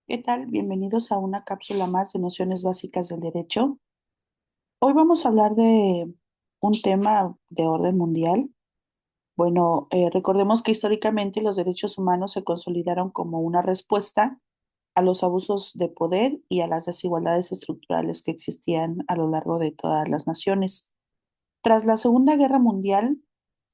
¿Qué tal? Bienvenidos a una cápsula más de nociones básicas del derecho. Hoy vamos a hablar de un tema de orden mundial. Bueno, recordemos que históricamente los derechos humanos se consolidaron como una respuesta a los abusos de poder y a las desigualdades estructurales que existían a lo largo de todas las naciones. Tras la Segunda Guerra Mundial,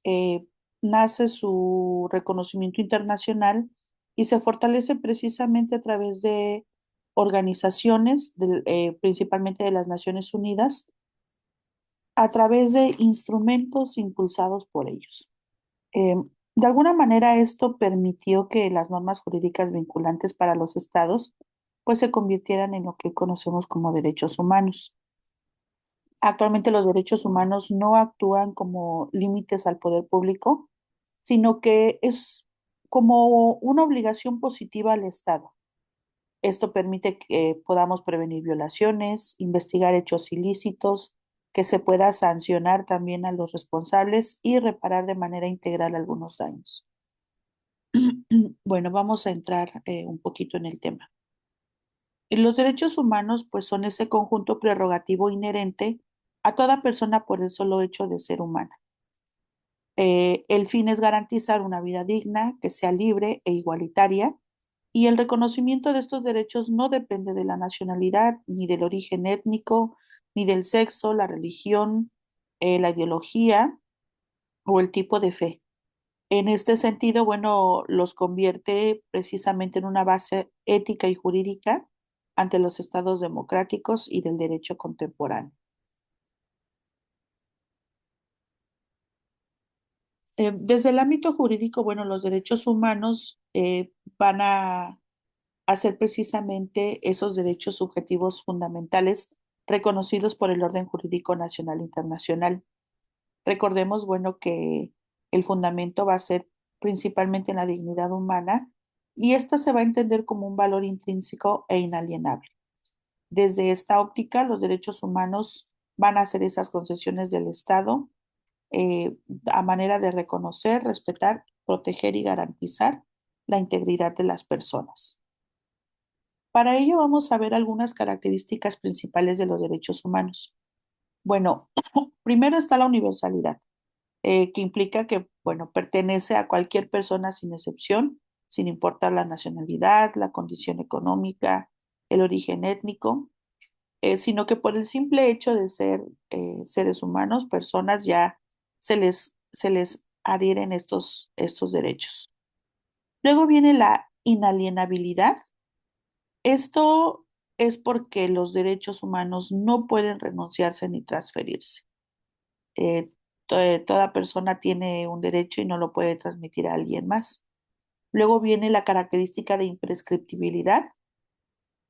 eh, nace su reconocimiento internacional y se fortalece precisamente a través de organizaciones, principalmente de las Naciones Unidas, a través de instrumentos impulsados por ellos. Eh, de alguna manera esto permitió que las normas jurídicas vinculantes para los estados pues se convirtieran en lo que conocemos como derechos humanos. Actualmente los derechos humanos no actúan como límites al poder público, sino que es como una obligación positiva al Estado. Esto permite que podamos prevenir violaciones, investigar hechos ilícitos, que se pueda sancionar también a los responsables y reparar de manera integral algunos daños. Bueno, vamos a entrar un poquito en el tema. Y los derechos humanos, pues, son ese conjunto prerrogativo inherente a toda persona por el solo hecho de ser humana. El fin es garantizar una vida digna, que sea libre e igualitaria, y el reconocimiento de estos derechos no depende de la nacionalidad, ni del origen étnico, ni del sexo, la religión, la ideología o el tipo de fe. En este sentido, bueno, los convierte precisamente en una base ética y jurídica ante los estados democráticos y del derecho contemporáneo. Desde el ámbito jurídico, bueno, los derechos humanos van a ser precisamente esos derechos subjetivos fundamentales reconocidos por el orden jurídico nacional e internacional. Recordemos, bueno, que el fundamento va a ser principalmente en la dignidad humana y esta se va a entender como un valor intrínseco e inalienable. Desde esta óptica, los derechos humanos van a ser esas concesiones del Estado eh, a manera de reconocer, respetar, proteger y garantizar la integridad de las personas. Para ello vamos a ver algunas características principales de los derechos humanos. Bueno, primero está la universalidad, que implica que, bueno, pertenece a cualquier persona sin excepción, sin importar la nacionalidad, la condición económica, el origen étnico, sino que por el simple hecho de ser seres humanos, personas, ya se les adhieren estos derechos. Luego viene la inalienabilidad. Esto es porque los derechos humanos no pueden renunciarse ni transferirse. Eh, Toda persona tiene un derecho y no lo puede transmitir a alguien más. Luego viene la característica de imprescriptibilidad.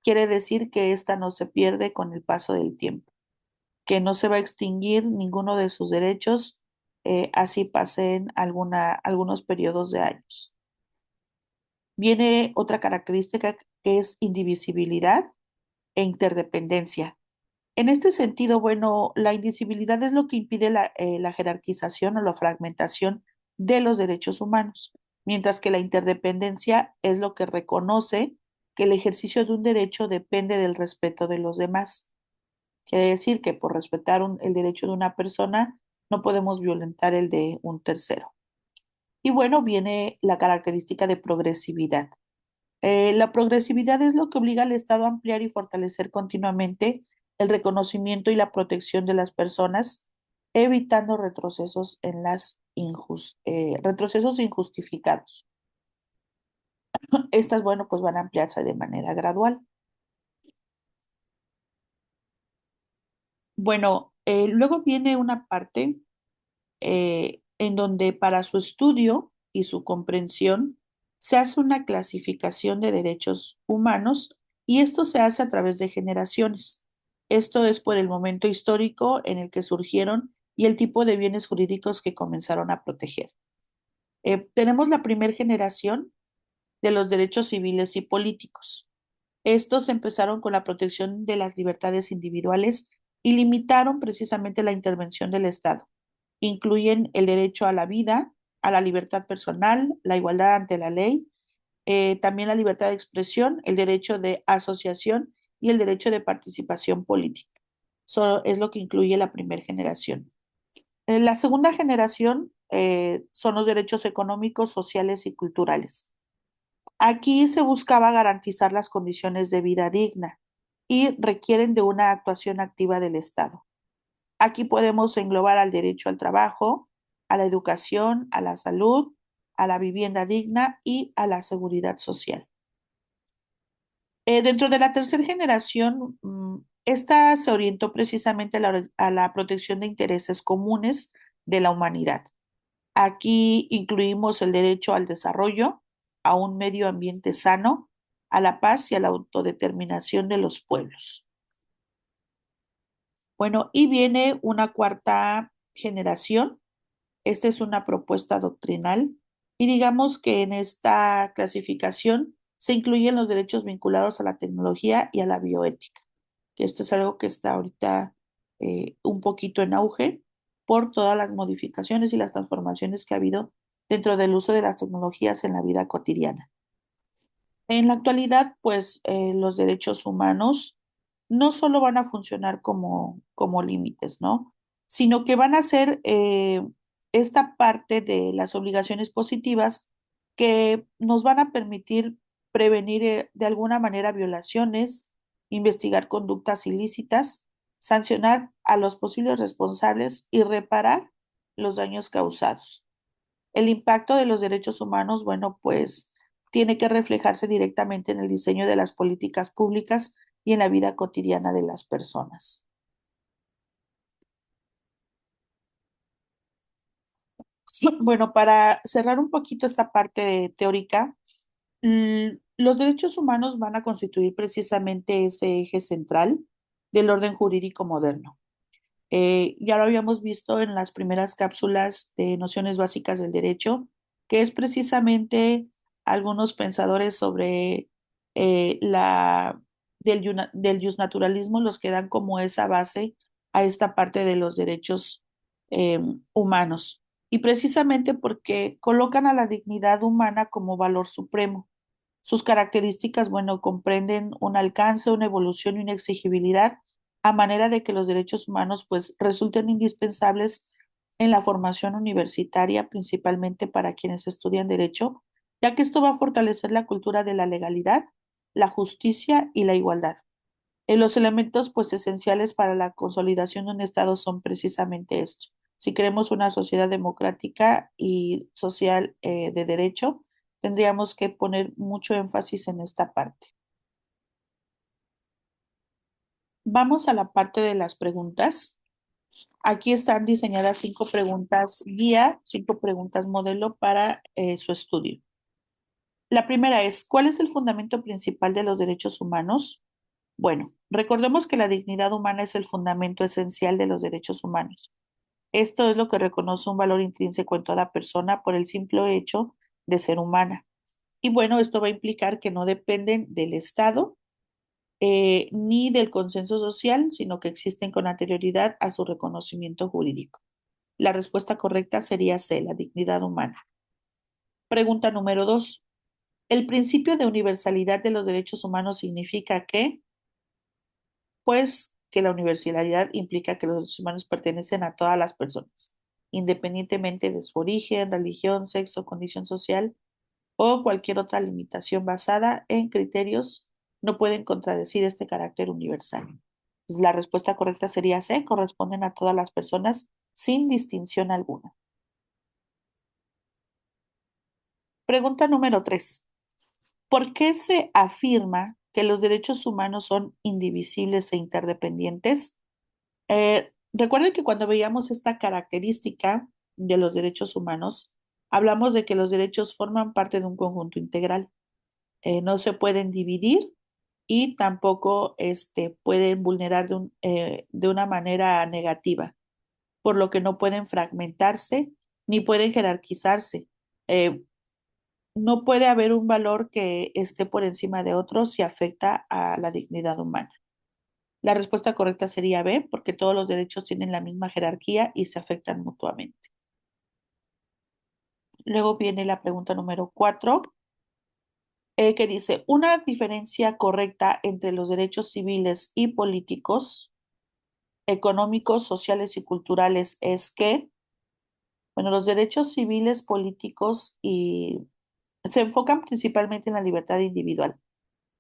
Quiere decir que esta no se pierde con el paso del tiempo, que no se va a extinguir ninguno de sus derechos, así pasen algunos periodos de años. Viene otra característica que es indivisibilidad e interdependencia. En este sentido, bueno, la indivisibilidad es lo que impide la jerarquización o la fragmentación de los derechos humanos, mientras que la interdependencia es lo que reconoce que el ejercicio de un derecho depende del respeto de los demás. Quiere decir que por respetar el derecho de una persona no podemos violentar el de un tercero. Y bueno, viene la característica de progresividad. La progresividad es lo que obliga al Estado a ampliar y fortalecer continuamente el reconocimiento y la protección de las personas, evitando retrocesos injustificados. Estas, bueno, pues van a ampliarse de manera gradual. Bueno, luego viene una parte en donde para su estudio y su comprensión se hace una clasificación de derechos humanos y esto se hace a través de generaciones. Esto es por el momento histórico en el que surgieron y el tipo de bienes jurídicos que comenzaron a proteger. Tenemos la primera generación de los derechos civiles y políticos. Estos empezaron con la protección de las libertades individuales y limitaron precisamente la intervención del Estado. Incluyen el derecho a la vida, a la libertad personal, la igualdad ante la ley, también la libertad de expresión, el derecho de asociación y el derecho de participación política. Eso es lo que incluye la primera generación. La segunda generación son los derechos económicos, sociales y culturales. Aquí se buscaba garantizar las condiciones de vida digna y requieren de una actuación activa del Estado. Aquí podemos englobar al derecho al trabajo, a la educación, a la salud, a la vivienda digna y a la seguridad social. Dentro de la tercera generación, esta se orientó precisamente a la protección de intereses comunes de la humanidad. Aquí incluimos el derecho al desarrollo, a un medio ambiente sano, a la paz y a la autodeterminación de los pueblos. Bueno, y viene una cuarta generación. Esta es una propuesta doctrinal y digamos que en esta clasificación se incluyen los derechos vinculados a la tecnología y a la bioética, que esto es algo que está ahorita un poquito en auge por todas las modificaciones y las transformaciones que ha habido dentro del uso de las tecnologías en la vida cotidiana. En la actualidad, pues los derechos humanos no solo van a funcionar como límites, ¿no? Sino que van a ser esta parte de las obligaciones positivas que nos van a permitir prevenir de alguna manera violaciones, investigar conductas ilícitas, sancionar a los posibles responsables y reparar los daños causados. El impacto de los derechos humanos, bueno, pues tiene que reflejarse directamente en el diseño de las políticas públicas y en la vida cotidiana de las personas. Bueno, para cerrar un poquito esta parte teórica, los derechos humanos van a constituir precisamente ese eje central del orden jurídico moderno. Ya lo habíamos visto en las primeras cápsulas de nociones básicas del derecho, que es precisamente algunos pensadores sobre del justnaturalismo los que dan como esa base a esta parte de los derechos humanos. Y precisamente porque colocan a la dignidad humana como valor supremo. Sus características, bueno, comprenden un alcance, una evolución y una exigibilidad a manera de que los derechos humanos pues resulten indispensables en la formación universitaria, principalmente para quienes estudian derecho, ya que esto va a fortalecer la cultura de la legalidad, la justicia y la igualdad. Los elementos pues esenciales para la consolidación de un Estado son precisamente esto. Si queremos una sociedad democrática y social de derecho, tendríamos que poner mucho énfasis en esta parte. Vamos a la parte de las preguntas. Aquí están diseñadas 5 preguntas guía, 5 preguntas modelo para su estudio. La primera es, ¿cuál es el fundamento principal de los derechos humanos? Bueno, recordemos que la dignidad humana es el fundamento esencial de los derechos humanos. Esto es lo que reconoce un valor intrínseco en toda persona por el simple hecho de ser humana. Y bueno, esto va a implicar que no dependen del Estado ni del consenso social, sino que existen con anterioridad a su reconocimiento jurídico. La respuesta correcta sería C, la dignidad humana. Pregunta número 2. ¿El principio de universalidad de los derechos humanos significa que? Pues que la universalidad implica que los derechos humanos pertenecen a todas las personas, independientemente de su origen, religión, sexo, condición social o cualquier otra limitación basada en criterios, no pueden contradecir este carácter universal. Pues la respuesta correcta sería C, corresponden a todas las personas sin distinción alguna. Pregunta número 3. ¿Por qué se afirma que los derechos humanos son indivisibles e interdependientes? Recuerden que cuando veíamos esta característica de los derechos humanos, hablamos de que los derechos forman parte de un conjunto integral. No se pueden dividir y tampoco pueden vulnerar de una manera negativa, por lo que no pueden fragmentarse ni pueden jerarquizarse. Eh, no puede haber un valor que esté por encima de otro si afecta a la dignidad humana. La respuesta correcta sería B, porque todos los derechos tienen la misma jerarquía y se afectan mutuamente. Luego viene la pregunta número 4. que dice, una diferencia correcta entre los derechos civiles y políticos, económicos, sociales y culturales es que, bueno, los derechos civiles, políticos y se enfocan principalmente en la libertad individual,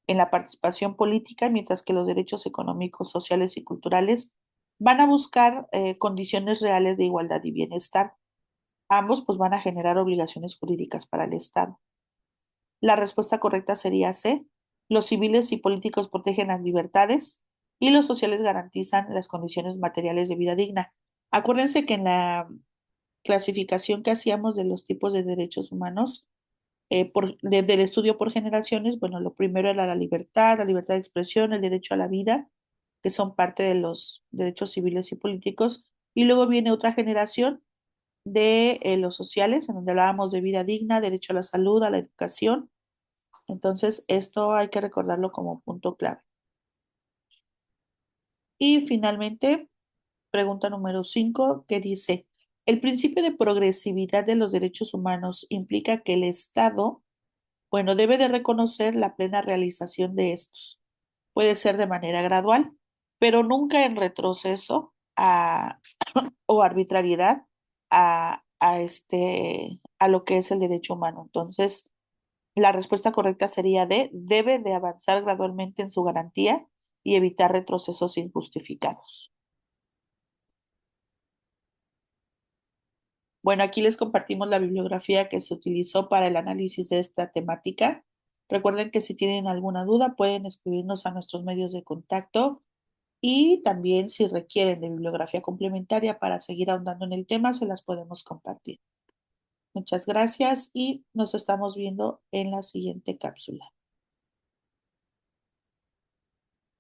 en la participación política, mientras que los derechos económicos, sociales y culturales van a buscar condiciones reales de igualdad y bienestar. Ambos pues van a generar obligaciones jurídicas para el Estado. La respuesta correcta sería C. Los civiles y políticos protegen las libertades y los sociales garantizan las condiciones materiales de vida digna. Acuérdense que en la clasificación que hacíamos de los tipos de derechos humanos, del estudio por generaciones, bueno, lo primero era la libertad de expresión, el derecho a la vida, que son parte de los derechos civiles y políticos, y luego viene otra generación de los sociales, en donde hablábamos de vida digna, derecho a la salud, a la educación. Entonces, esto hay que recordarlo como punto clave. Y finalmente, pregunta número 5, que dice, el principio de progresividad de los derechos humanos implica que el Estado, bueno, debe de reconocer la plena realización de estos. Puede ser de manera gradual, pero nunca en retroceso o arbitrariedad a lo que es el derecho humano. Entonces, la respuesta correcta sería D, debe de avanzar gradualmente en su garantía y evitar retrocesos injustificados. Bueno, aquí les compartimos la bibliografía que se utilizó para el análisis de esta temática. Recuerden que si tienen alguna duda pueden escribirnos a nuestros medios de contacto y también si requieren de bibliografía complementaria para seguir ahondando en el tema, se las podemos compartir. Muchas gracias y nos estamos viendo en la siguiente cápsula.